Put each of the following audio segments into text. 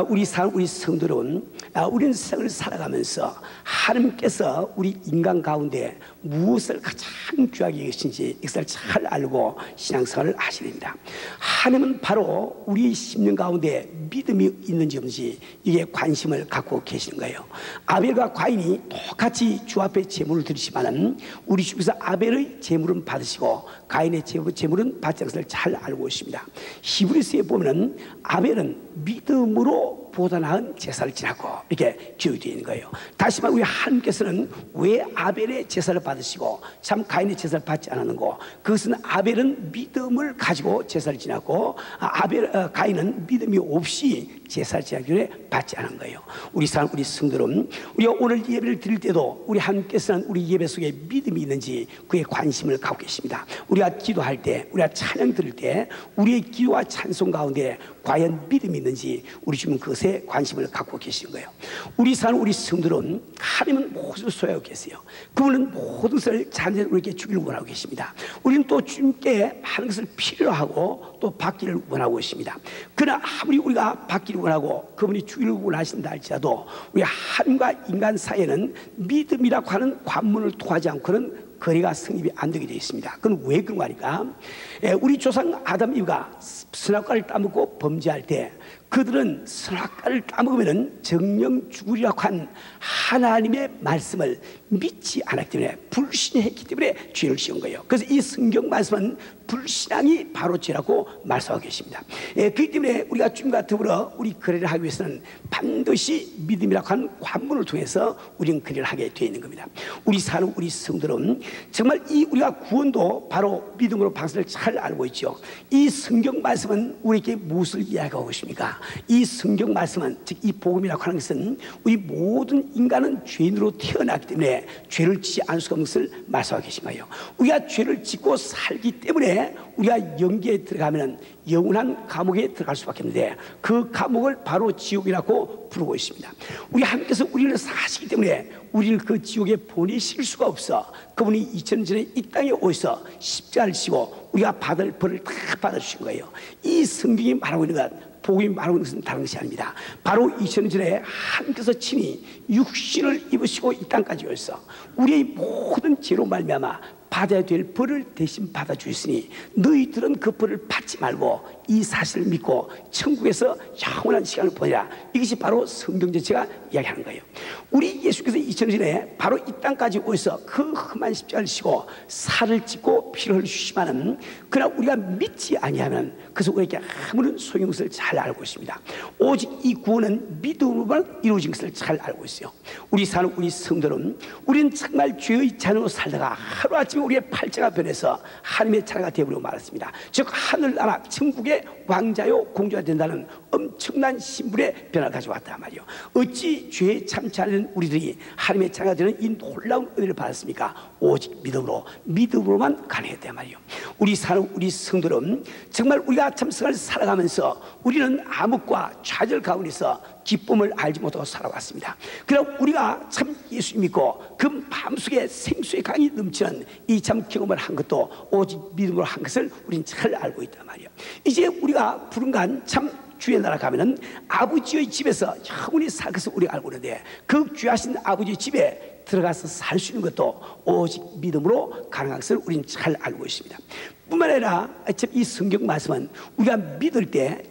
우리 성도는 우리는 세상을 살아가면서 하나님께서 우리 인간 가운데 무엇을 가장 귀하게 여기신지 이것을 잘 알고 신앙생활을 하셔야 됩니다. 하나님은 바로 우리 심령 가운데 믿음이 있는지 없는지 이게 관심을 갖고 계시는 거예요. 아벨과 가인이 똑같이 주 앞에 제물을 드리지만은 우리 주께서 아벨의 제물은 받으시고 가인의 제물은 받지 않은 것을 잘 알고 있습니다. 히브리서에 보면은 아벨은 믿음으로 보다 나은 제사를 지나고 이렇게 기록되어 있는 거예요. 다시 말해 우리 하나님께서는 왜 아벨의 제사를 받으시고 참 가인의 제사를 받지 않았는고, 그것은 아벨은 믿음을 가지고 제사를 지났고 가인은 믿음이 없이 제사를 지나기에 받지 않은 거예요. 우리 성도는 우리가 오늘 예배를 드릴 때도 우리 하나님께서는 우리 예배 속에 믿음이 있는지 그에 관심을 갖고 계십니다. 우리가 기도할 때, 우리가 찬양 드릴 때 우리의 기도와 찬송 가운데 과연 믿음이 있는지 우리 주님은 그것에 관심을 갖고 계시는 거예요. 우리 성도는 하나님은 모든 소유하고 계세요. 그분은 모든 것을 자녀들 우리에게 주기를 원하고 계십니다. 우리는 또 주님께 많은 것을 필요로 하고 또 받기를 원하고 있습니다. 그러나 아무리 우리가 받기를 원하고 그분이 주기를 원하신다 할지라도 우리 하나님과 인간 사이에는 믿음이라고 하는 관문을 통하지 않고는 거래가 성립이 안 되게 되어 있습니다. 그건 왜 그런 거 아닐까? 우리 조상 아담 이브가 선악과를 따먹고 범죄할 때 그들은 선악과를 따먹으면 정령 죽으리라고 한 하나님의 말씀을 믿지 않았기 때문에, 불신했기 때문에 죄를 지은 거예요. 그래서 이 성경 말씀은 불신앙이 바로 죄라고 말씀하고 계십니다. 그렇기 때문에 우리가 주님과 더불어 우리 거래를 하기 위해서는 반드시 믿음이라고 하는 관문을 통해서 우리는 거래를 하게 되어 있는 겁니다. 우리 성도는 정말 우리가 구원도 바로 믿음으로 방식을 잘 알고 있죠. 이 성경 말씀은 우리에게 무엇을 이야기하고 있습니까? 이 성경 말씀은, 즉 이 복음이라고 하는 것은 우리 모든 인간은 죄인으로 태어났기 때문에 죄를 짓지 않을 수가 없는 것을 말씀하고 계신 거예요. 우리가 죄를 짓고 살기 때문에 우리가 영계에 들어가면 영원한 감옥에 들어갈 수밖에 없는데 그 감옥을 바로 지옥이라고 부르고 있습니다. 우리 하나님께서 우리를 사시기 때문에 우리를 그 지옥에 보내실 수가 없어 그분이 2000년 전에 이 땅에 오셔서 십자가를 지고 우리가 받을 벌을 다 받아주신 거예요. 이 성경이 말하고 있는 것, 복음이 말하고 있는 것은 다른 것이 아닙니다. 바로 2000년 전에 하나님께서 친히 육신을 입으시고 이 땅까지 오셔서 우리의 모든 죄로 말미암아 받아야 될 벌을 대신 받아주셨으니 너희들은 그 벌을 받지 말고 이 사실을 믿고 천국에서 영원한 시간을 보내라. 이것이 바로 성경 전체가 이야기하는 거예요. 우리 예수께서 2000년 전에 바로 이 땅까지 오셔서 그 험한 십자가를 지고 살을 찢고 피를 흘리시지만은 그러나 우리가 믿지 아니하면 그래서 우리에게 아무런 소용없는 것을 잘 알고 있습니다. 오직 이 구원은 믿음으로만 이루어진 것을 잘 알고 있어요. 우리 성도는 우리는 정말 죄의 자녀로 살다가 하루아침에 우리의 팔자가 변해서 하나님의 자녀가 되어버리고 말았습니다. 즉 하늘나라 천국의 왕자요 공주가 된다는 엄청난 신분의 변화를 가져왔단 말이에요. 어찌 죄에 참지 않은 우리들이 하나님의 자녀가 되는 이 놀라운 은혜를 받았습니까? 오직 믿음으로만 가능했단 말이에요. 우리 성도는 정말 우리가 참 생활을 살아가면서 우리는 암흑과 좌절 가운데서 기쁨을 알지 못하고 살아왔습니다. 그러나 우리가 참 예수 믿고 그 마음속에 생수의 강이 넘치는 이 참 경험을 한 것도 오직 믿음으로 한 것을 우리는 잘 알고 있단 말이에요. 이제 우리가 부른간 참 주의 나라 가면은 아버지의 집에서 영원히 살 것을 우리가 알고 있는데 그 귀하신 아버지의 집에 들어가서 살 수 있는 것도 오직 믿음으로 가능한 것을 우리는 잘 알고 있습니다. 뿐만 아니라 이 성경 말씀은 우리가 믿을 때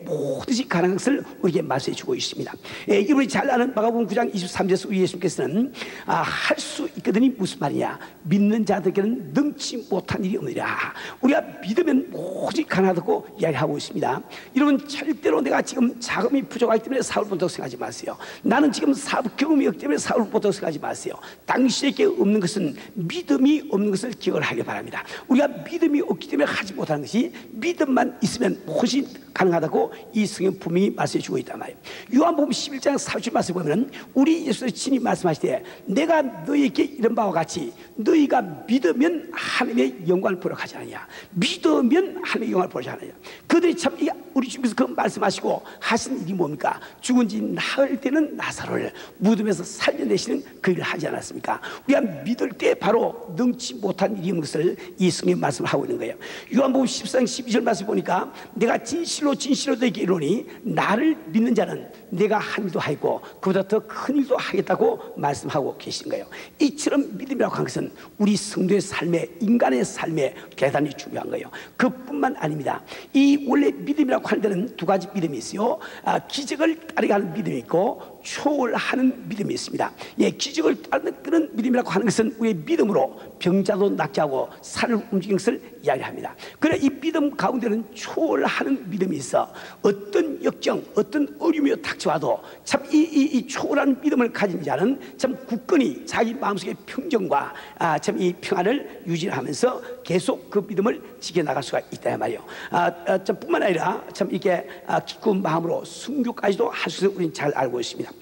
모든것이 가능한 것을 우리에게 말씀해 주고 있습니다. 이분이 잘 아는 마가복음 9장 23절에서 우리 예수님께서는 할 수 있거든이 무슨 말이냐, 믿는 자들에게는 능치 못한 일이 없느니라. 우리가 믿으면 모든것이 가능하다고 이야기하고 있습니다. 여러분 절대로 내가 지금 자금이 부족하기 때문에 사업을 못하고 생각하지 마세요. 나는 지금 사업 경험이 없기 때문에 사업을 못하고 생각하지 마세요. 당신에게 없는 것은 믿음이 없는 것을 기억을 하길 바랍니다. 우리가 믿음이 없기 때문에 하지 못하는 것이 믿음만 있으면 무엇이 가능하다고 이 성경 분명히 말씀해 주고 있단 말이에요. 요한복음 11장 40절 말씀 보면 우리 예수의 친히 말씀하시되 내가 너희에게 이런 바와 같이 너희가 믿으면 하나님의 영광을 보러 가지 않느냐, 믿으면 하나님의 영광을 보지 않느냐. 그들이 참 우리 주님께서 그 말씀하시고 하신 일이 뭡니까? 죽은 지 나흘 되는 나사로를 무덤에서 살려내시는 그 일을 하지 않았습니까? 우리가 믿을 때 바로 능치 못한 일이 있는 것을 이 성경 말씀을 하고 있는 거예요. 요한복음 14장 12절 말씀 보니까 내가 진실로 진실로 너에게 이르노니 나를 믿는 자는 내가 한 일도 하고 그보다 더 큰 일도 하겠다고 말씀하고 계신 거예요. 이처럼 믿음이라고 하는 것은 우리 성도의 삶에, 인간의 삶에 대단히 중요한 거예요. 그뿐만 아닙니다. 이 원래 믿음이라고 하는 데는 두 가지 믿음이 있어요. 기적을 따르게 하는 믿음이 있고 초월하는 믿음이 있습니다. 예, 기적을 따르는 믿음이라고 하는 것은 우리의 믿음으로 병자도 낫게 하고 산을 움직이는 것을 이야기합니다. 그러나 이 믿음 가운데는 초월하는 믿음이 있어 어떤 역경, 어떤 어려움이 닥쳐와도 참 이 초월한 믿음을 가진 자는 참 굳건히 자기 마음속의 평정과 참 이 평안을 유지하면서 계속 그 믿음을 지켜나갈 수가 있다 말이에요. 참 뿐만 아니라 참 이게 기꺼운 마음으로 순교까지도 할 수 있는 우리는 잘 알고 있습니다.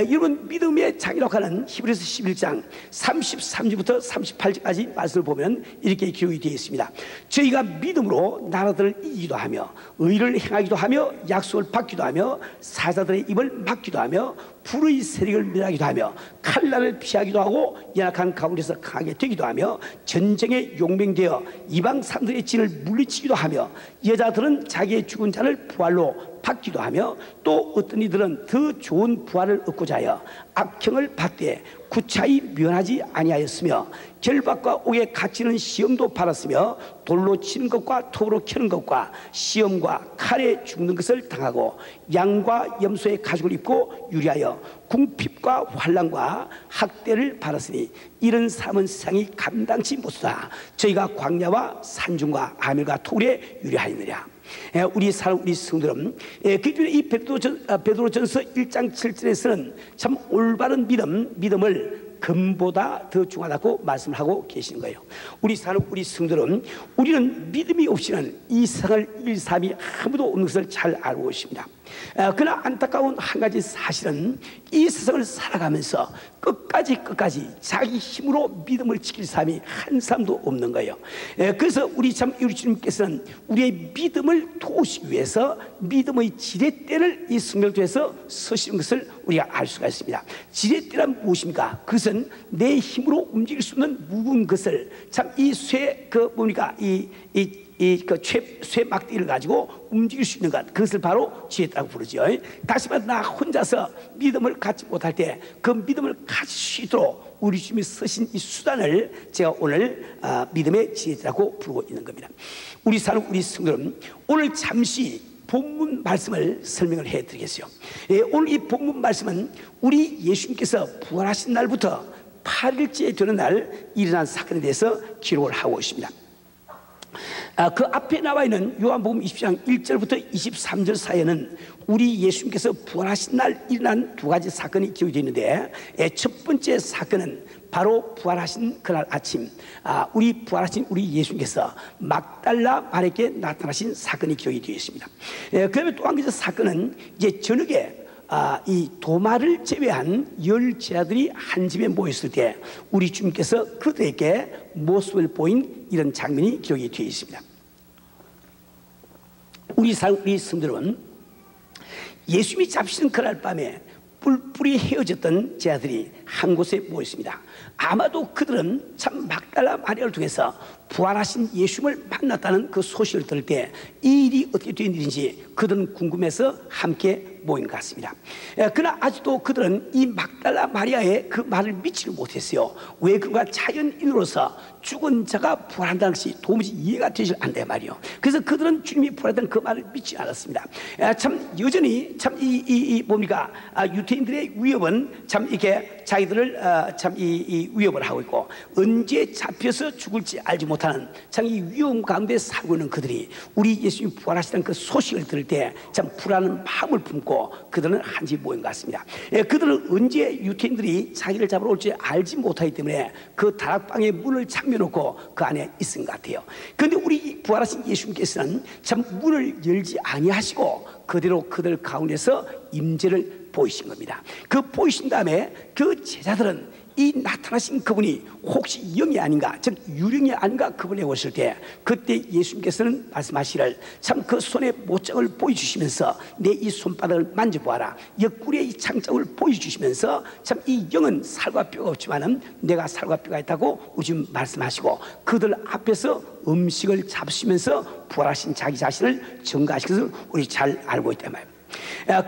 여러분 믿음의 장이라고 하는 히브리서 11장 33절부터 38절까지 말씀을 보면 이렇게 기록이 되어 있습니다. 저희가 믿음으로 나라들을 이기기도 하며 의를 행하기도 하며 약속을 받기도 하며 사자들의 입을 막기도 하며 불의 세력을 멸하기도 하며 칼날을 피하기도 하고 연약한 가운데서 강하게 되기도 하며 전쟁에 용맹되어 이방 사람들의 진을 물리치기도 하며 여자들은 자기의 죽은 자를 부활로 받기도 하며 또 어떤 이들은 더 좋은 부활을 얻고자 하여 악형을 받되 구차히 면하지 아니하였으며 결박과 옥에 갇히는 시험도 받았으며 돌로 치는 것과 톱으로 켜는 것과 시험과 칼에 죽는 것을 당하고 양과 염소의 가죽을 입고 유리하여 궁핍과 환난과 학대를 받았으니 이런 사람은 세상이 감당치 못하다. 저희가 광야와 산중과 아밀과 토굴에 유리하였느냐. 우리 성도들은 이 베드로전서 1장 7절에서는 참 올바른 믿음을 금보다 더 중하다고 말씀을 하고 계시는 거예요. 우리 성도들은 우리는 믿음이 없이는 이 세상을 이길 사람이 아무도 없는 것을 잘 알고 있습니다. 그러나 안타까운 한 가지 사실은 이 세상을 살아가면서 끝까지 자기 힘으로 믿음을 지킬 사람이 한 사람도 없는 거예요. 그래서 우리 주님께서는 우리의 믿음을 도우시기 위해서 믿음의 지렛대를 이 성경을 통해서 서시는 것을 우리가 알 수가 있습니다. 지렛대란 무엇입니까? 그것은 내 힘으로 움직일 수 없는 무거운 것을 참 이 쇠막대기를 가지고 움직일 수 있는 것, 그것을 바로 지혜라고 부르죠. 다시 말해 나 혼자서 믿음을 갖지 못할 때 그 믿음을 가질 수 있도록 우리 주님이 쓰신 이 수단을 제가 오늘 믿음의 지혜라고 부르고 있는 겁니다. 우리 성도는 오늘 잠시 본문 말씀을 설명을 해드리겠어요. 오늘 이 본문 말씀은 우리 예수님께서 부활하신 날부터 8일째 되는 날 일어난 사건에 대해서 기록을 하고 있습니다. 그 앞에 나와 있는 요한복음 20장 1절부터 23절 사이에는 우리 예수님께서 부활하신 날 일어난 두 가지 사건이 기록이 되어 있는데 첫 번째 사건은 바로 부활하신 그날 아침 부활하신 우리 예수님께서 막달라 마리아에게 나타나신 사건이 기록이 되어 있습니다. 그다음에 또 한 가지 사건은 이제 저녁에 이 도마를 제외한 10 제자들이 한 집에 모였을 때 우리 주님께서 그들에게 모습을 보인 이런 장면이 기록이 되어 있습니다. 우리 성도들은 예수님이 잡히신 그날 밤에 뿔뿔이 헤어졌던 제자들이 한 곳에 모였습니다. 아마도 그들은 참 막달라 마리아를 통해서 부활하신 예수님을 만났다는 그 소식을 들을 때 이 일이 어떻게 된 일인지 그들은 궁금해서 함께 모인 것 같습니다. 그러나 아직도 그들은 이 막달라 마리아의 그 말을 믿지를 못했어요. 왜 그가 자연인으로서 죽은 자가 부활한다는 것이 도무지 이해가 되질 않는단 말이에요. 그래서 그들은 주님이 부활했다는 그 말을 믿지 않았습니다. 참 여전히 참 유태인들의 위협은 참 이렇게 자기들을 참 이 위협을 하고 있고 언제 잡혀서 죽을지 알지 못하는 참 이 위험 가운데 살고 있는 그들이 우리 예수님 부활하시다는 그 소식을 들을 때 참 불안한 마음을 품고 그들은 한 집에 모인 것 같습니다. 그들은 언제 유태인들이 자기를 잡으러 올지 알지 못하기 때문에 그 다락방에 문을 잠겨놓고 그 안에 있은 것 같아요. 그런데 우리 부활하신 예수님께서는 참 문을 열지 아니하시고 그대로 그들 가운데서 임재를 보이신 겁니다. 그 보이신 다음에 그 제자들은 이 나타나신 그분이 혹시 영이 아닌가, 즉 유령이 아닌가 그분에 오실 때, 그때 예수님께서는 말씀하시기를 참 그 손의 못장을 보여주시면서 내 이 손바닥을 만져보아라, 옆구리의 이 창자국을 보여주시면서 참 이 영은 살과 뼈가 없지만은 내가 살과 뼈가 있다고 우리 지금 말씀하시고, 그들 앞에서 음식을 잡수시면서 부활하신 자기 자신을 증거하시는 것을 우리 잘 알고 있단 말이에요.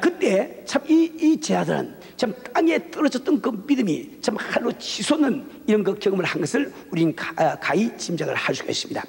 그때 참 이 제자들은 참 땅에 떨어졌던 그 믿음이 참 하루 치솟는 이런 그 경험을 한 것을 우리는 가히 짐작을 할 수가 있습니다.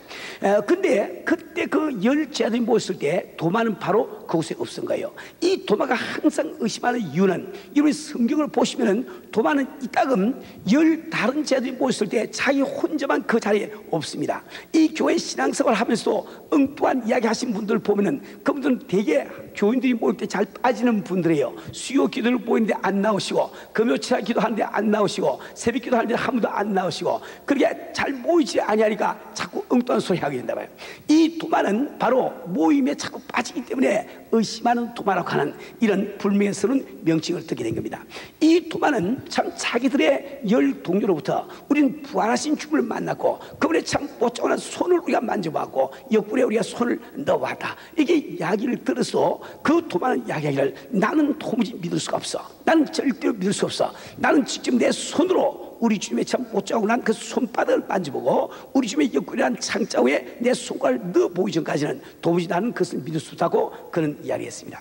근데 그때 그 열 제자들이 모였을 때 도마는 바로 그곳에 없은 거예요. 이 도마가 항상 의심하는 이유는, 이런 성경을 보시면은 도마는 이따금 열 다른 제자들이 모였을 때 자기 혼자만 그 자리에 없습니다. 이 교회 신앙생활을 하면서도 엉뚱한 이야기 하신 분들 보면은 그분들은 되게 교인들이 모일 때 잘 빠지는 분들이에요. 수요 기도를 보이는데 안 나오시고, 금요철 기도하는데 안 나오시고, 새벽 기도하는데 한 번도 안 나오시고, 그렇게 잘 모이지 아니하니까 자꾸 엉뚱한 소리 하게 된다 말이에요. 이 도마는 바로 모임에 자꾸 빠지기 때문에 의심하는 도마라고 하는 이런 불명예스러운 명칭을 듣게 된 겁니다. 이 도마는 참 자기들의 열 동료로부터 우리는 부활하신 주를 만났고 그분의 참 못자고난 손을 우리가 만져봤고 옆구리에 우리가 손을 넣어봤다, 이게 이야기를 들어서 그 도마는 이야기하기를 나는 도무지 믿을 수가 없어, 나는 절대로 믿을 수 없어, 나는 직접 내 손으로 우리 주님의 참 못자고 난 그 손바닥을 만져보고 우리 주님의 옆구리란 창자국에 내 손가락을 넣어보기 전까지는 도무지 나는 그것을 믿을 수 없다고 그는 이야기했습니다.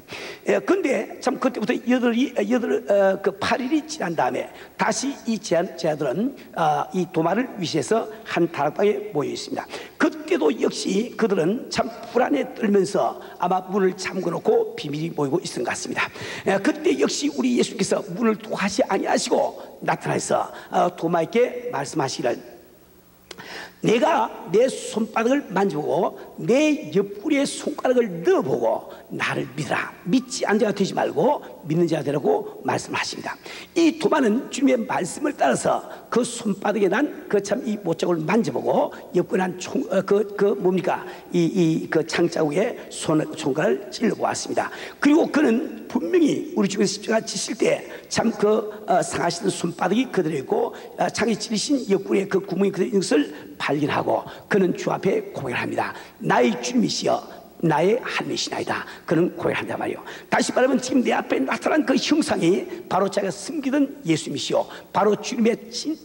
그런데 참 그때부터 8일이 지난 다음에 다시 이 제자들은 이 도마를 위시해서 한 다락방에 모여 있습니다. 그때도 역시 그들은 참 불안에 떨면서 아마 문을 잠궈놓고 비밀이 모이고 있은 것 같습니다. 그때 역시 우리 예수님께서 문을 통하시 아니하시고 나타나서 도마에게 말씀하시기를 내가 내 손바닥을 만져보고 내 옆구리에 손가락을 넣어보고 나를 믿으라, 믿지 않은 자가 되지 말고 믿는 자가 되라고 말씀하십니다. 이 도마는 주님의 말씀을 따라서 그 손바닥에 난 그 참 이 못자국을 만져보고 옆구리에 난 그 창자국에 손가락을 찔러보았습니다. 그리고 그는 분명히 우리 주님께서 십자가 지실 때 참 그 상하시던 손바닥이 그대로 있고 창에 찔리신 옆구리에 그 구멍이 그대로 있는 것을 발견하고 그는 주 앞에 고백합니다. 나의 주님이시여 나의 하나님이시나이다. 그는 고백한단 말이에요. 다시 말하면 지금 내 앞에 나타난 그 형상이 바로 자기가 숨기던 예수님이시오, 바로 주님의 참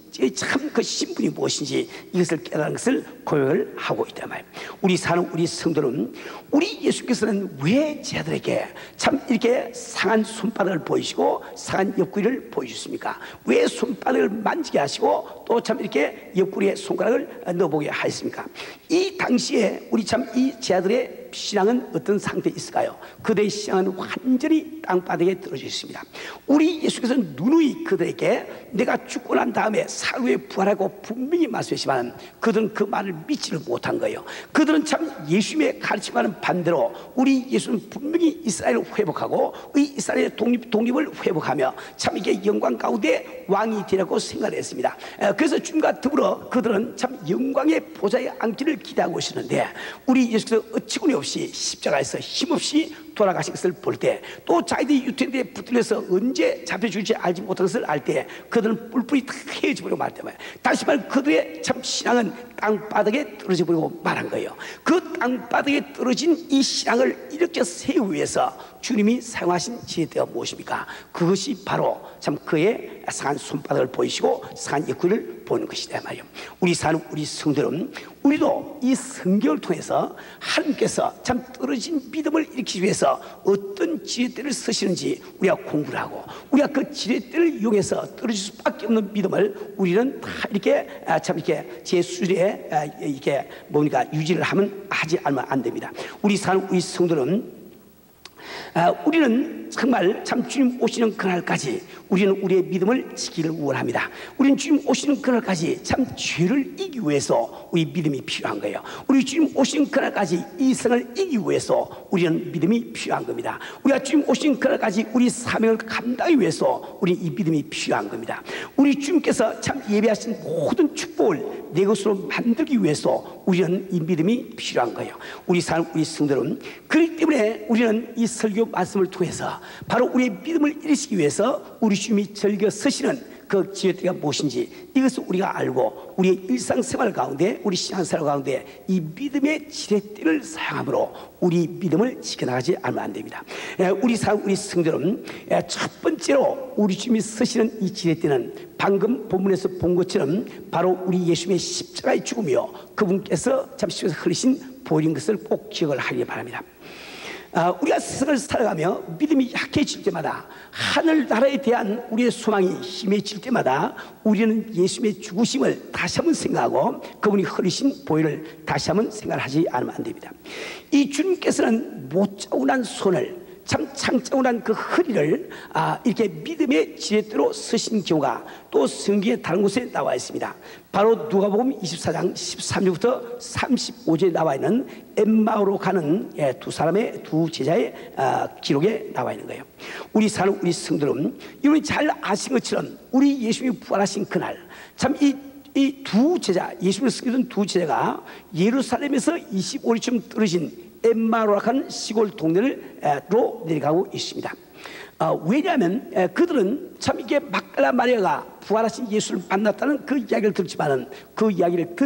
그 신분이 무엇인지 이것을 깨달은 것을 고백을 하고 있단 말이에요. 우리 사는 우리 성도는 우리 예수께서는 왜 제자들에게 참 이렇게 상한 손바닥을 보이시고 상한 옆구리를 보여주십니까? 왜 손바닥을 만지게 하시고 또 참 이렇게 옆구리에 손가락을 넣어보게 하셨습니까? 이 당시에 우리 참 이 제자들의 신앙은 어떤 상태에 있을까요? 그들의 신앙은 완전히 땅바닥에 떨어져 있습니다. 우리 예수께서는 누누이 그들에게 내가 죽고 난 다음에 사후에 부활하고 분명히 말씀하시지만 그들은 그 말을 믿지를 못한 거예요. 그들은 참 예수님의 가르침과는 반대로 우리 예수는 분명히 이스라엘을 회복하고 이 이스라엘의 독립을 회복하며 참 이게 영광 가운데 왕이 되라고 생각을 했습니다. 그래서 주님과 더불어 그들은 참 영광의 보좌에 앉기를 기대하고 있었는데 우리 예수께서 어찌구니 없이 십자가에서 힘없이 돌아가신 것을 볼 때, 또 자기들이 유태인들에 붙들려서 언제 잡혀줄지 알지 못한 것을 알 때 그들은 뿔뿔이 다 헤어져버리고 말 때문에, 다시 말해 그들의 참 신앙은 땅바닥에 떨어져 버리고 말한 거예요. 그 땅바닥에 떨어진 이 신앙을 일으켜 세우기 위해서 주님이 사용하신 지혜대가 무엇입니까? 그것이 바로 참 그의 상한 손바닥을 보이시고 상한 옆구리를 보는 것이다 말이에요. 우리 사는 우리 성도는 우리도 이 성경을 통해서 하나님께서 참 떨어진 믿음을 일으키기 위해서 어떤 지혜대를 쓰시는지 우리가 공부를 하고, 우리가 그 지혜대를 이용해서 떨어질 수밖에 없는 믿음을 우리는 다 이렇게 참 이렇게 제 수준에 이게 뭡니까 유지를 하지 않으면 안 됩니다. 우리 사는 우리 성도는 우리는 정말 참 주님 오시는 그날까지 우리는 우리의 믿음을 지키기를 원합니다. 우리는 주님 오시는 그날까지 참 죄를 이기기 위해서 우리 믿음이 필요한 거예요. 우리 주님 오시는 그날까지 이 생을 이기기 위해서 우리는 믿음이 필요한 겁니다. 우리가 주님 오시는 그날까지 우리 사명을 감당하기 위해서 우리 이 믿음이 필요한 겁니다. 우리 주님께서 참 예배하신 모든 축복을 내 것으로 만들기 위해서 우리는 이 믿음이 필요한 거예요. 우리 사는 우리 성도는 그렇기 때문에 우리는 이 설교 말씀을 통해서 바로 우리의 믿음을 일으키기 위해서 우리 주님이 즐겨 서시는 그 지렛대가 무엇인지 이것을 우리가 알고 우리의 일상생활 가운데, 우리 신앙생활 가운데 이 믿음의 지렛대를 사용함으로 우리 믿음을 지켜나가지 않으면 안 됩니다. 우리 성도는 첫 번째로 우리 주님이 쓰시는 이 지렛대는 방금 본문에서 본 것처럼 바로 우리 예수님의 십자가의 죽음이요, 그분께서 참 십자가에서 흘리신 보혈인 것을 꼭 기억을 하기 바랍니다. 우리가 세상을 살아가며 믿음이 약해질 때마다, 하늘나라에 대한 우리의 소망이 희미해질 때마다 우리는 예수님의 죽으심을 다시 한번 생각하고 그분이 흘리신 보혈을 다시 한번 생각하지 않으면 안 됩니다. 이 주님께서는 못자국난 손을, 참 창자국난 그 허리를 이렇게 믿음의 지렛대로 쓰신 경우가 또 성경의 다른 곳에 나와 있습니다. 바로 누가복음 24장 13절부터 35절에 나와 있는 엠마오로 가는 두 제자의 기록에 나와 있는 거예요. 우리 성도는 여러분이 잘 아신 것처럼 우리 예수님이 부활하신 그날, 참 이 두 제자, 예수님을 섬기던 두 제자가 예루살렘에서 25리쯤 떨어진 엠마오라는 시골 동네로 내려가고 있습니다. 왜냐하면 그들은 참 이게 막달라 마리아가 부활하신 예수를 만났다는 그 이야기를 듣지만은 그 이야기를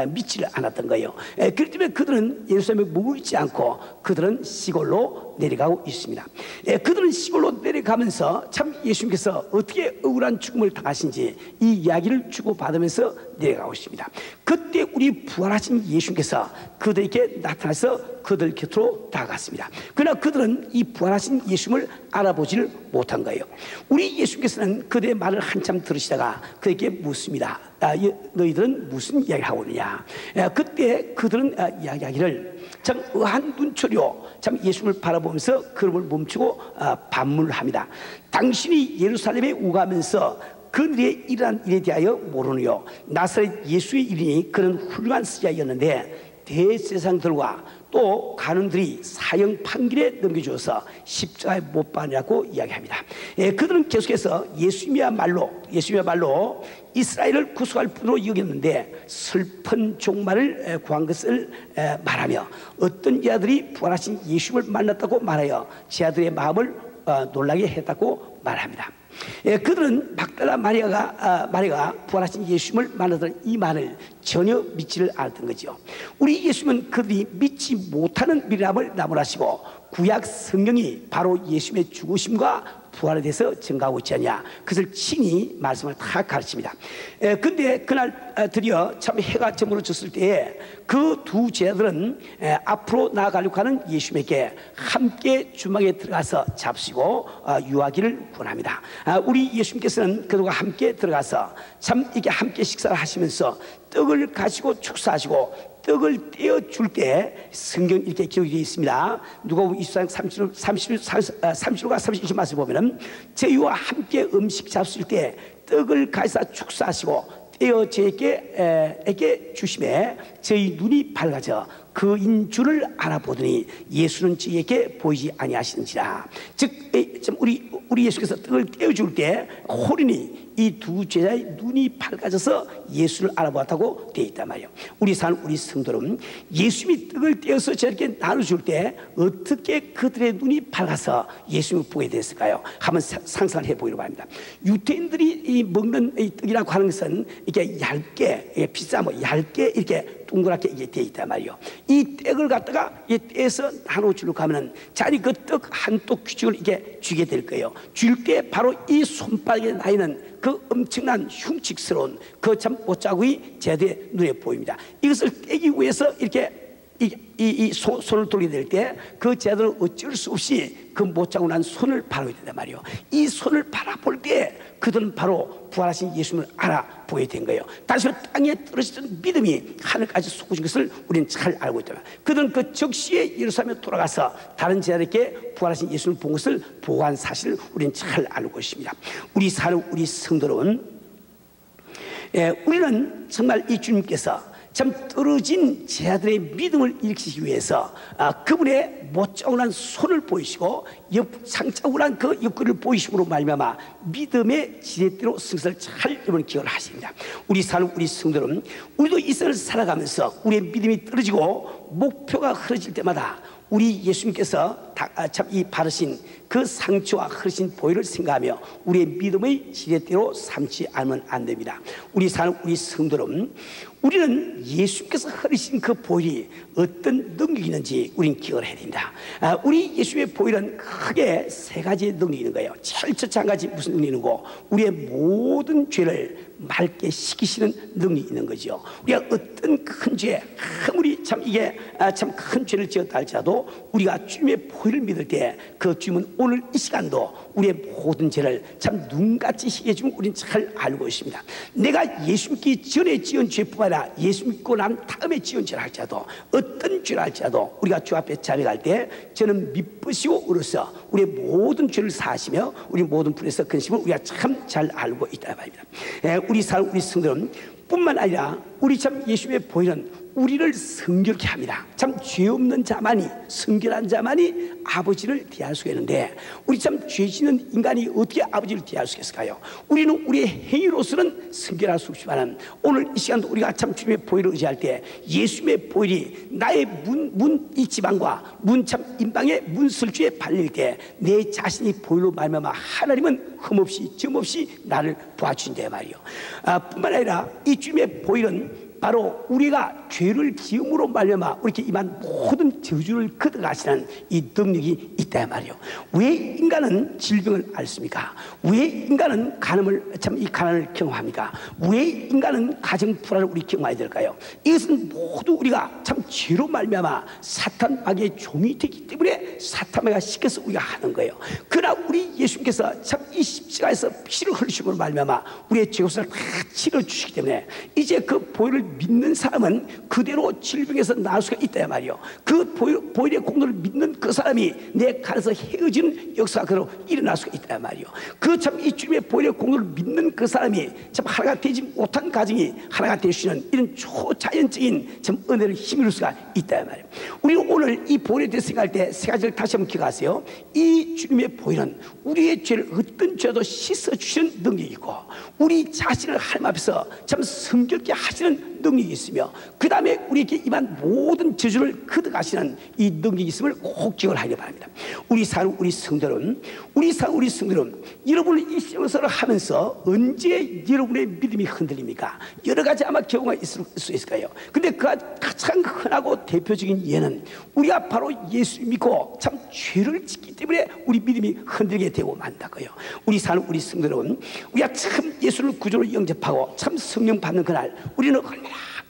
믿지를 않았던 거예요. 그렇기 때문에 그들은 예루살렘에 머물고 있지 않고 그들은 시골로 내려가고 있습니다. 그들은 시골로 내려가면서 참 예수님께서 어떻게 억울한 죽음을 당하신지 이 이야기를 주고받으면서 내려가고 있습니다. 그때 우리 부활하신 예수님께서 그들에게 나타나서 그들 곁으로 다가갔습니다. 그러나 그들은 이 부활하신 예수님을 알아보지를 못한 거예요. 우리 예수님께서는 그들의 말을 한참 들으시다가 그에게 묻습니다. 너희들은 무슨 이야기를 하고 있느냐? 그때 그들은 이야기하기를 참 의한 눈초리로 참 예수님을 바라보면서 걸음을 멈추고 반문을 합니다. 당신이 예루살렘에 오가면서 그들의 일어난 일에 대하여 모르느요? 나사렛 예수의 일이니 그는 훌륭한 스자였는데 대제사장들과 또 간원들이 사형 판결에 넘겨주어서 십자가에 못 박느냐고 이야기합니다. 그들은 계속해서 예수님이야말로 이스라엘을 구속할 분으로 여겼는데 슬픈 종말을 구한 것을 말하며 어떤 자들이 부활하신 예수님을 만났다고 말하여 제 아들의 마음을 놀라게 했다고 말합니다. 그들은 막달라 마리아가 부활하신 예수님을 만나던 이 말을 전혀 믿지를 않았던 거죠. 우리 예수님은 그들이 믿지 못하는 미련함을 나무라시고 구약 성경이 바로 예수님의 죽으심과 부활에 대해서 증가하고 있지 않냐, 그것을 친히 말씀을 다 가르칩니다. 근데 그날 드디어 참 해가 저물어졌을 때에 그 두 제자들은 앞으로 나아가려고 하는 예수님에게 함께 주막에 들어가서 잡수고 유하기를 권합니다. 우리 예수님께서는 그들과 함께 들어가서 참 이게 함께 식사를 하시면서 떡을 가지고 축사하시고 떡을 떼어줄 때 성경 이렇게 기록이 되어 있습니다. 누가복음 24장 30절과 30절 말씀 보면은 저희와 함께 음식 잡수실 때 떡을 가져다 축사하시고 떼어 저에게 주심에 저희 눈이 밝아져 그인 줄을 알아보더니 예수는 저에게 보이지 아니하시는지라. 즉 우리 예수께서 떡을 떼어줄 때 홀인이 이 두 제자의 눈이 밝아져서 예수를 알아보았다고 되어 있단 말이에요. 우리 성도는 예수님이 떡을 떼어서 저렇게 나눠줄 때 어떻게 그들의 눈이 밝아서 예수님을 보게 됐을까요? 한번 상상을 해보기로 합니다. 유대인들이 먹는 이 떡이라고 하는 것은 이렇게 얇게, 비싸 얇게 이렇게 동그랗게 이게 되어 있단 말이에요. 이 떡을 갖다가 떼서 나눠주려고 하면은 자기 그 떡 한 똑 규칙을 이렇게 쥐게 될 거예요. 줄 때 바로 이 손바닥에 나 있는 그 엄청난 흉측스러운 그 참 못자국이 제자들의 눈에 보입니다. 이것을 떼기 위해서 이렇게 손을 돌리게 될 때 그 제자들은 어쩔 수 없이 그 못자국 난 손을 바라보게 된단 말이에요. 이 손을 바라볼 때 그들은 바로 부활하신 예수님을 알아보게 된 거예요. 다시 땅에 떨어지던 믿음이 하늘까지 솟구신 것을 우리는 잘 알고 있다. 그들은 그 즉시에 예루살렘에 돌아가서 다른 제자들에게 부활하신 예수님을 본 것을 보고한 사실을 우리는 잘 알고 있습니다. 우리 성도는 우리는 정말 이 주님께서 참 떨어진 제자들의 믿음을 일으키기 위해서 그분의 못자국난 손을 보이시고 창자국난 그 옆구리를 보이심으로 말미암아 믿음의 지렛대로 승선을 잘 여러분 기억을 하십니다. 우리 성도는 우리도 이 세상을 살아가면서 우리의 믿음이 떨어지고 목표가 흐려질 때마다 우리 예수님께서 참 이 바르신 그 상처와 흐르신 보혈을 생각하며 우리의 믿음의 지렛대로 삼지 않으면 안 됩니다. 우리 사는 우리 성도는 우리는 예수님께서 흐르신 그 보혈이 어떤 능력이 있는지 우리는 기억을 해야 됩니다. 우리 예수님의 보혈은 크게 세 가지의 능력이 있는 거예요. 제일 첫째 한 가지 무슨 능력이 있는 거? 우리의 모든 죄를 맑게 씻기시는 능력이 있는 거죠. 우리가 어떤 큰 죄, 아무리 참 이게 참 큰 죄를 지었다 할지라도 우리가 주님의 보혈을 믿을 때 그 주님은 오늘 이 시간도 우리의 모든 죄를 참 눈같이 희게 주면 우리는 잘 알고 있습니다. 내가 예수 믿기 전에 지은 죄뿐만 아니라 예수 믿고 난 다음에 지은 죄를 할지라도 어떤 죄를 할지라도 우리가 주 앞에 자백할 때 저는 미쁘시고 어로서 우리의 모든 죄를 사하시며 우리 모든 불에서 근심을 우리가 참 잘 알고 있다 말입니다. 우리 성도는 뿐만 아니라 우리 참 예수의 보혈은 우리를 성결케 합니다. 참 죄 없는 자만이, 성결한 자만이 아버지를 대할 수가 있는데 우리 참 죄 짓는 인간이 어떻게 아버지를 대할 수 있을까요? 우리는 우리의 행위로서는 성결할 수 없지만 오늘 이 시간도 우리가 참 주님의 보혈을 의지할 때 예수님의 보혈이 나의 이 지방과 참 인방의 문설주에 발릴 때 내 자신이 보혈로 말미암아 하나님은 흠없이 점없이 나를 도와주신다 말이요. 뿐만 아니라 이 주님의 보혈은 바로 우리가 죄를 지음으로 말미암아 이렇게 임한 모든 저주를 걷어가시는 이 능력이 있다 말이요. 왜 인간은 질병을 앓습니까? 왜 인간은 이 가난을 경험합니까? 왜 인간은 가정 불화를 우리 경험해야 될까요? 이것은 모두 우리가 참 죄로 말미암아 사탄 마귀의 종이 되기 때문에 사탄 마귀가 시켜서 우리가 하는 거예요. 그러나 우리 예수님께서 참 이 십자가에서 피를 흘리심으로 말미암아 우리의 죄값을 다 치러 주시기 때문에 이제 그 보혈을 믿는 사람은 그대로 질병에서 나을 수가 있다 말이요. 그 보혈의 공로를 믿는 그 사람이 내 간에서 헤어지는 역사가 그대로 일어날 수가 있다 말이요. 그 참 이 주님의 보혈의 공로를 믿는 그 사람이 참 하나가 되지 못한 가정이 하나가 될 수 있는 이런 초자연적인 참 은혜를 힘입을 수가 있다 말이요. 우리는 오늘 이 보혈에 대해서 생각할 때 세 가지를 다시 한번 기억하세요. 이 주님의 보혈은 우리의 죄를 어떤 죄도 씻어주시는 능력이 있고 우리 자신을 하나님 앞에서 참 성결케 하시는 능력이 있으며 그 다음에 우리에게 임한 모든 저주를 걷어가시는 이 능력이 있음을 꼭 기억을 하기 바랍니다. 우리 성도는 여러분이 이 신앙생활을 하면서 언제 여러분의 믿음이 흔들립니까? 여러 가지 아마 경우가 있을 수 있을 거예요. 근데 그 가장 흔하고 대표적인 예는 우리가 바로 예수 믿고 참 죄를 짓기 때문에 우리 믿음이 흔들게 되고 만다고요. 우리 성도는 우리가 참 예수를 구주로 영접하고 참 성령 받는 그날 우리는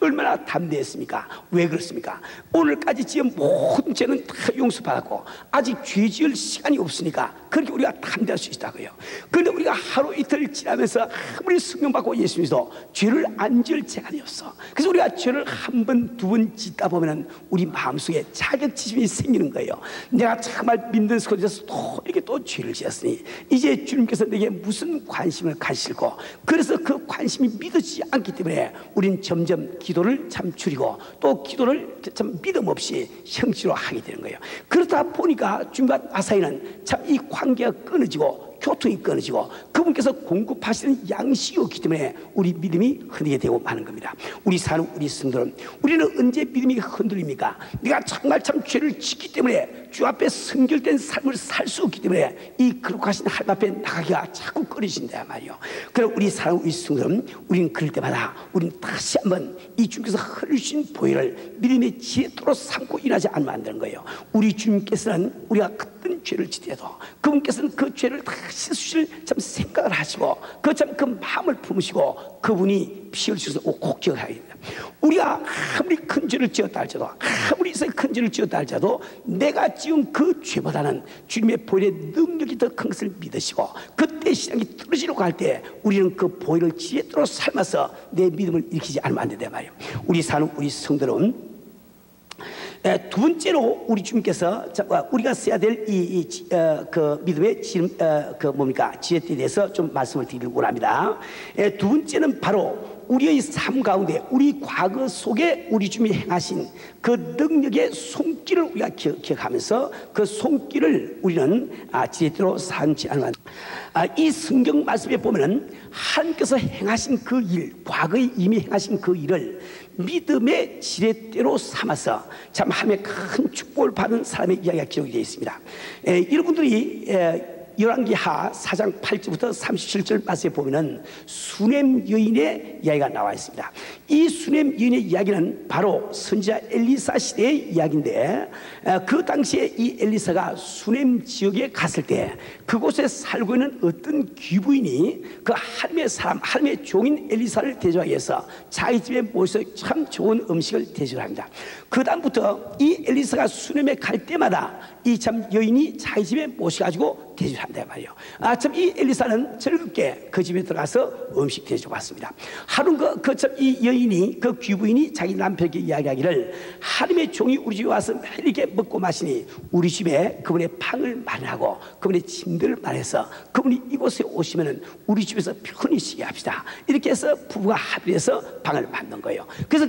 얼마나 담대했습니까? 왜 그렇습니까? 오늘까지 지은 모든 죄는 다 용서받았고 아직 죄 지을 시간이 없으니까 그렇게 우리가 담대할 수 있다고요. 그런데 우리가 하루 이틀 지나면서 아무리 성령 받고 예수 믿어도 죄를 안 지을 시간이 없어. 그래서 우리가 죄를 한 번, 두 번 짓다 보면 우리 마음속에 자격지심이 생기는 거예요. 내가 정말 믿는 속에서 또 죄를 지었으니 이제 주님께서 내게 무슨 관심을 가실고 그래서 그 관심이 믿어지지 않기 때문에 우리는 점점 기도를 참 줄이고 또 기도를 참 믿음 없이 형식으로 하게 되는 거예요. 그러다 보니까 주님과 나 사이는 참 이 관계가 끊어지고 교통이 끊어지고 그분께서 공급하시는 양식이 없기 때문에 우리 믿음이 흔들게 되고 마는 겁니다. 우리 성도는 우리는 언제 믿음이 흔들립니까? 내가 정말 참 죄를 짓기 때문에 주 앞에 성결된 삶을 살 수 없기 때문에 이 거룩하신 하나님 앞에 나가기가 자꾸 꺼리신다 말이요. 그럼 우리 성도는 우리는 그럴 때마다 우리는 다시 한번 이 주님께서 흘리신 보혈을 믿음의 지혜토로 삼고 일하지 않으면 안 되는 거예요. 우리 주님께서는 우리가 어떤 죄를 짓더라도 그분께서는 그 죄를 다 씻으실 참 생각을 하시고 그 마음을 품으시고 그분이 피 흘리셔서 꼭 기억해야 됩니다. 우리가 아무리 큰 죄를 지었다 할지라도 아무리 큰 죄를 지었다 할지라도 내가 지은 그 죄보다는 주님의 보혈의 능력이 더 큰 것을 믿으시고 그때 신앙이 떨어지려고 할 때 우리는 그 보혈을 지혜토록 삶아서 내 믿음을 일으키지 않으면 안 된다 말이에요. 우리 성도는 두 번째로 우리 주님께서 우리가 써야 될 그 믿음의 지혜에 대해서 좀 말씀을 드리려고 합니다. 두 번째는 바로 우리의 삶 가운데 우리 과거 속에 우리 주님이 행하신 그 능력의 손길을 우리가 기억하면서 그 손길을 우리는 지혜대로 삼지 않는 이 성경 말씀에 보면은 하나님께서 행하신 그 일, 과거에 이미 행하신 그 일을 믿음의 지렛대로 삼아서 참 하나님의 큰 축복을 받은 사람의 이야기가 기록이 되어 있습니다. 여러분들이 열왕기하 4장 8절부터 37절 말씀에 보면은 수넴 여인의 이야기가 나와 있습니다. 이 수넴 여인의 이야기는 바로 선지자 엘리사 시대의 이야기인데, 그 당시에 이 엘리사가 수넴 지역에 갔을 때 그곳에 살고 있는 어떤 귀부인이 그 하나님의 사람, 하나님의 종인 엘리사를 대접하기 위해서 자기 집에 모셔서 참 좋은 음식을 대접합니다. 그 다음부터 이 엘리사가 수넴에 갈 때마다 이 참 여인이 자기 집에 모셔가지고 대접한단 말이에요. 참 이 엘리사는 즐겁게 그 집에 들어가서 음식 대접받습니다. 하루 이 여인이, 그 귀부인이 자기 남편에게 이야기하기를, 하나님의 종이 우리 집에 와서 매일 이렇게 먹고 마시니 우리 집에 그분의 방을 마련하고 그분의 침대를 마련해서 그분이 이곳에 오시면은 우리 집에서 편히 쉬게 합시다. 이렇게 해서 부부가 합의해서 방을 만든 거예요. 그래서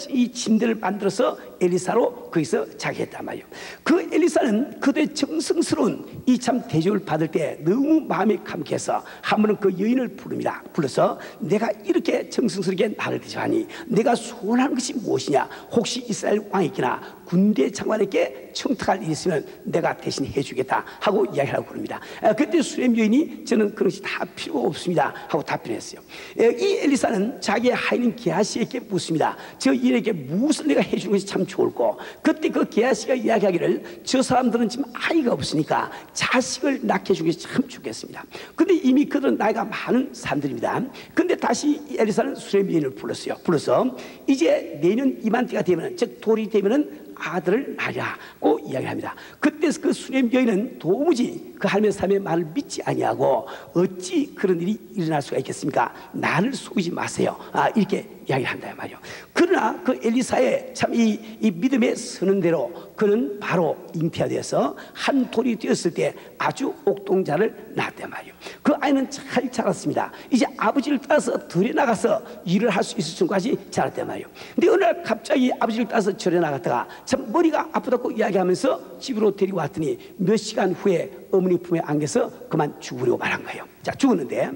이 침대를 만들어서 엘리사로 거기서 자게 했단 말이에요. 그 엘리사는 그들의 정성스러운 이 참 대접을 받을 때 너무 마음이 감격해서 한 번은 그 여인을 부릅니다. 불러서 내가 이렇게 정성스럽게 나를 대접하니 내가 소원하는 것이 무엇이냐, 혹시 이스라엘 왕에게나 군대 장관에게 청탁할 일이 있으면 내가 대신 해주겠다 하고 이야기하고 그럽니다. 그때 수렘 여인이 저는 그런 것이 다 필요가 없습니다 하고 답변했어요. 이 엘리사는 자기의 하인인 게하시에게 묻습니다. 저 일에게 무엇을 내가 해주는 것이 참 좋을까. 그때 그 게하시가 이야기하기를, 저 사람들은 지금 아이가 없으니까 자식을 낳게 해주는 것이 참 좋겠습니다. 근데 이미 그들은 나이가 많은 사람들입니다. 근데 다시 엘리사는 수렘 여인을 불렀어요. 불러서 이제 내년 이맘때가 되면, 즉 돌이 되면은 아들을 낳으라고 이야기합니다. 그때 그 수렘 여인은 도무지 그 하나님의 삶의 말을 믿지 아니하고 어찌 그런 일이 일어날 수가 있겠습니까? 나를 속이지 마세요. 이렇게 이야기를 한다 말이요. 그러나 그 엘리사의 참 이 믿음에 서는 대로 그는 바로 잉태되어서 한 돌이 되었을 때 아주 옥동자를 낳았단 말이요. 그 아이는 잘 자랐습니다. 이제 아버지를 따라서 들에 나가서 일을 할 수 있을 정도까지 자랐단 말이요. 근데 어느 날 갑자기 아버지를 따라서 절에 나갔다가 참 머리가 아프다고 이야기하면서 집으로 데리고 왔더니 몇 시간 후에 어머니 품에 안겨서 그만 죽으려고 말한 거예요. 자, 죽었는데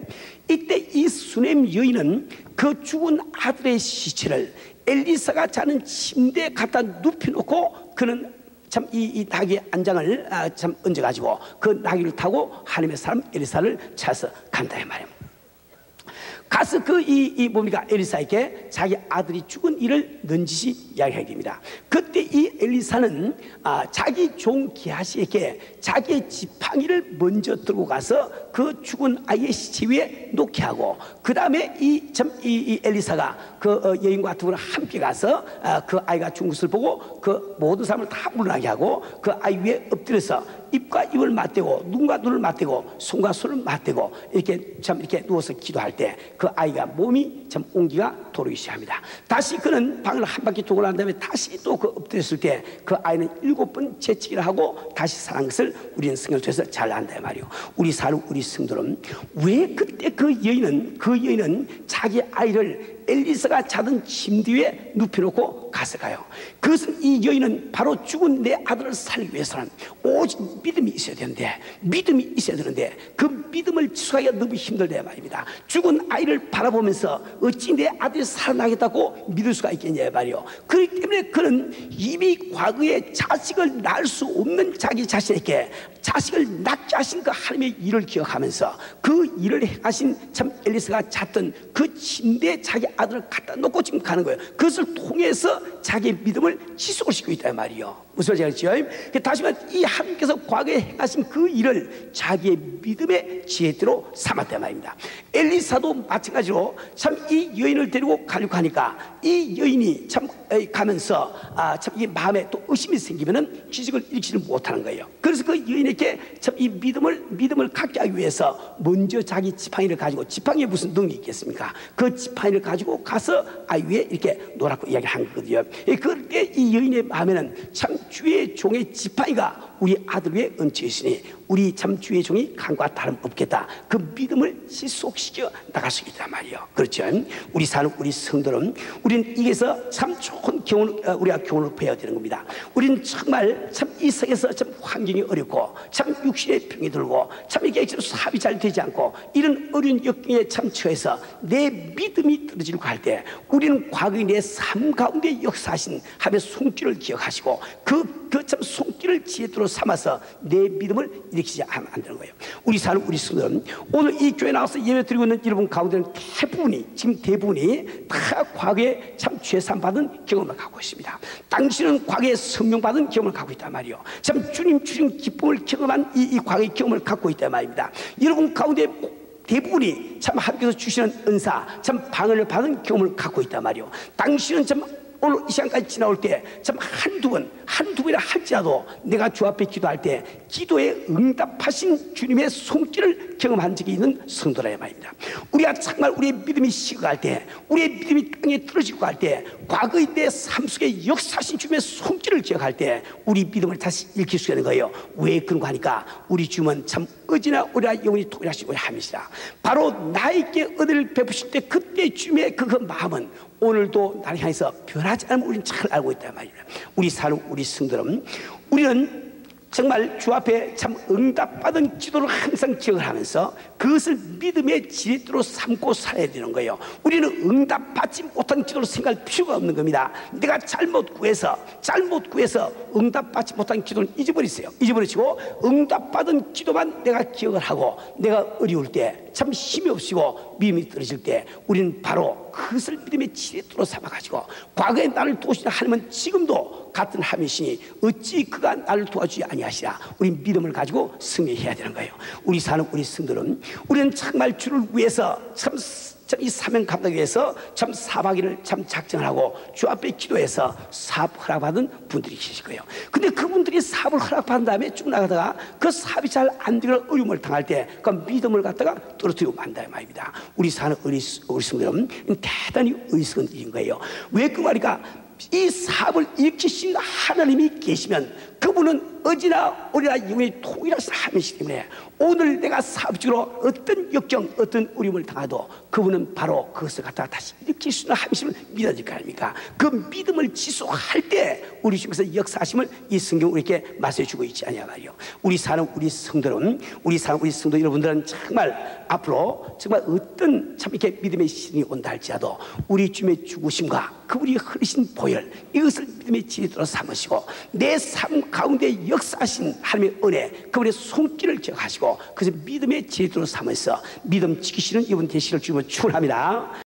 이때 이 수넴 여인은 그 죽은 아들의 시체를 엘리사가 자는 침대에 갖다 눕혀놓고 그는 참 이 나귀의 안장을 참 얹어가지고 그 나귀를 타고 하나님의 사람 엘리사를 찾아서 간다 이 말이에요. 가서 뭡니까? 엘리사에게 자기 아들이 죽은 일을 넌지시 이야기하게 됩니다. 그때 이 엘리사는 자기 종 게하시에게 자기의 지팡이를 먼저 들고 가서 그 죽은 아이의 시체 위에 놓게 하고, 그 다음에 이 엘리사가 그 여인과 둘을 함께 가서 그 아이가 죽은 것을 보고 그 모든 사람을 다 물러나게 하고 그 아이 위에 엎드려서 입과 입을 맞대고 눈과 눈을 맞대고 손과 손을 맞대고 이렇게 누워서 기도할 때 그 아이가 몸이 참 온기가 돌기 시작합니다. 다시 그는 방을 한 바퀴 돌고 난 다음에 다시 또 그 엎드렸을 때 그 아이는 7번 재치기를 하고 다시 살아난 것을 우리는 성경을 통해서 잘 안다 말이요. 우리 성도는 왜 그때 그 여인은 자기 아이를 엘리사가 자던 침대 위에 눕혀놓고 갔을까요? 그것은 이 여인은 바로 죽은 내 아들을 살리기 위해서는 오직 믿음이 있어야 되는데 그 믿음을 지속하기가 너무 힘들다 말입니다. 죽은 아이를 바라보면서 어찌 내 아들이 살아나겠다고 믿을 수가 있겠냐 말이요. 그렇기 때문에 그는 이미 과거에 자식을 낳을 수 없는 자기 자신에게 자식을 낳게 하신 그 하나님의 일을 기억하면서 그 일을 행하신 참 엘리사가 잤던 그 침대에 자기 아들을 갖다 놓고 지금 가는 거예요. 그것을 통해서 자기의 믿음을 지속을 시키고 있단 말이에요. 무슨 말인지 알죠? 다시 말해 이 하나님께서 과거에 행하신 그 일을 자기의 믿음의 지혜대로 삼았단 말입니다. 엘리사도 마찬가지로 참 이 여인을 데리고 가려고 하니까 이 여인이 참 가면서 참 이 마음에 또 의심이 생기면은 기적을 일으키지 못하는 거예요. 그래서 그 여인에게 참 이 믿음을 갖게 하기 위해서 먼저 자기 지팡이를 가지고, 지팡이에 무슨 능력이 있겠습니까? 그 지팡이를 가지고 가서 아이 위에 이렇게 놓으라고 이야기를 한 거거든요. 그때 이 여인의 마음에는 참 주의 종의 지팡이가 우리 아들 위에 얹혀있으니 우리 참 주의 종이 강과 다름없겠다. 그 믿음을 지속시켜 나갈 수 있단 말이에요. 그렇죠? 우리 사는 우리 성도는 우리는 이게서 참 좋은 교훈, 우리가 교훈을 배워야 되는 겁니다. 우리는 정말 참 이 세상에서 참 환경이 어렵고 참 육신의 병이 들고 참 이게 사업이 잘 되지 않고 이런 어려운 역경에 참 처해서 내 믿음이 떨어지려고 할 때 우리는 과거의 내 삶 가운데 역사하신 하나님의 손길을 기억하시고 그 참 손길을 지혜로 삼아서 내 믿음을 일으키지 않으면 안 되는 거예요. 우리 사는 우리 성도는 오늘 이 교회 나와서 예배 드리고 있는 여러분 가운데는 대부분이 다 과거에 참 죄산 받은 경험을 갖고 있습니다. 당신은 과거에 성령 받은 경험을 갖고 있단 말이에요. 참 주님 주신 기쁨을 경험한 이 과거의 경험을 갖고 있단 말입니다. 여러분 가운데 대부분이 참 하나님께서 주시는 은사, 참 방언을 받은 경험을 갖고 있단 말이에요. 당신은 참 오늘 이 시간까지 지나올 때 참 한두 번이라 할지라도 내가 주 앞에 기도할 때 기도에 응답하신 주님의 손길을 경험한 적이 있는 성도라 말입니다. 우리가 정말 우리의 믿음이 식어갈 때, 우리의 믿음이 땅에 떨어지고 갈 때, 과거의 내 삶 속에 역사하신 주님의 손길을 기억할 때 우리 믿음을 다시 일으킬 수 있는 거예요. 왜 그런가 하니까 우리 주님은 참 어지나 오리라 영원히 통일하시고 함이시라. 바로 나에게 은혜를 베푸실 때 그때 주님의 그 마음은 오늘도 나를 향해서 변하지 않으면 우리는 잘 알고 있단 말입니다. 우리 사는 우리 성도는 우리는 정말 주 앞에 참 응답받은 기도를 항상 기억을 하면서 그것을 믿음의 지렛대로 삼고 살아야 되는 거예요. 우리는 응답받지 못한 기도를 생각할 필요가 없는 겁니다. 내가 잘못 구해서 응답받지 못한 기도는 잊어버리시고 응답받은 기도만 내가 기억을 하고 내가 어려울 때 참 힘이 없이고 믿음이 떨어질 때 우리는 바로 그것을 믿음의 지렛대로 삼아가지고 과거에 나를 도우신 하나님은 지금도 같은 하나님이시니 어찌 그가 나를 도와주지 아니하시라. 우리 믿음을 가지고 승리해야 되는 거예요. 우리 사는 우리 성도는 우리는 정말 주를 위해서 참 이 사명 감당하기 위해서 참 4박 5일을 참 작정을 하고 주 앞에 기도해서 사업 허락받은 분들이 계실 거예요. 근데 그분들이 사업을 허락받은 다음에 쭉 나가다가 그 사업이 잘 안 되거나 어려움을 당할 때 그 믿음을 갖다가 떨어뜨리고 만다 말입니다. 우리 사는 우리 성도는 대단히 어리석은 일인 거예요. 왜 그 말이까? 이 사업을 일으키신 하나님이 계시면 그분은 어지나 오리라 영원히 통일하신 하나님이시기 때문에 오늘 내가 사업적으로 어떤 역경 어떤 어려움을 당해도 그분은 바로 그것을 갖다가 다시 일으킬 수 있는 하나님을 믿어질 거 아닙니까? 그 믿음을 지속할 때 우리 중에서 역사하심을 이 성경 우리에게 말씀해주고 있지 않냐 말이요. 우리 사는 우리 성도 여러분들은 정말 앞으로 정말 어떤 참 이렇게 믿음의 시즌이 온다 할지라도 우리 주님의 죽으심과 그분이 흘리신 보혈 이것을 믿음의 지혜로 삼으시고 내 삶 가운데 역사하신 하나님의 은혜 그분의 손길을 기억하시고 그래서 믿음의 지혜로 삼아서 믿음 지키시는 이분 되시기를 주님은 축원합니다.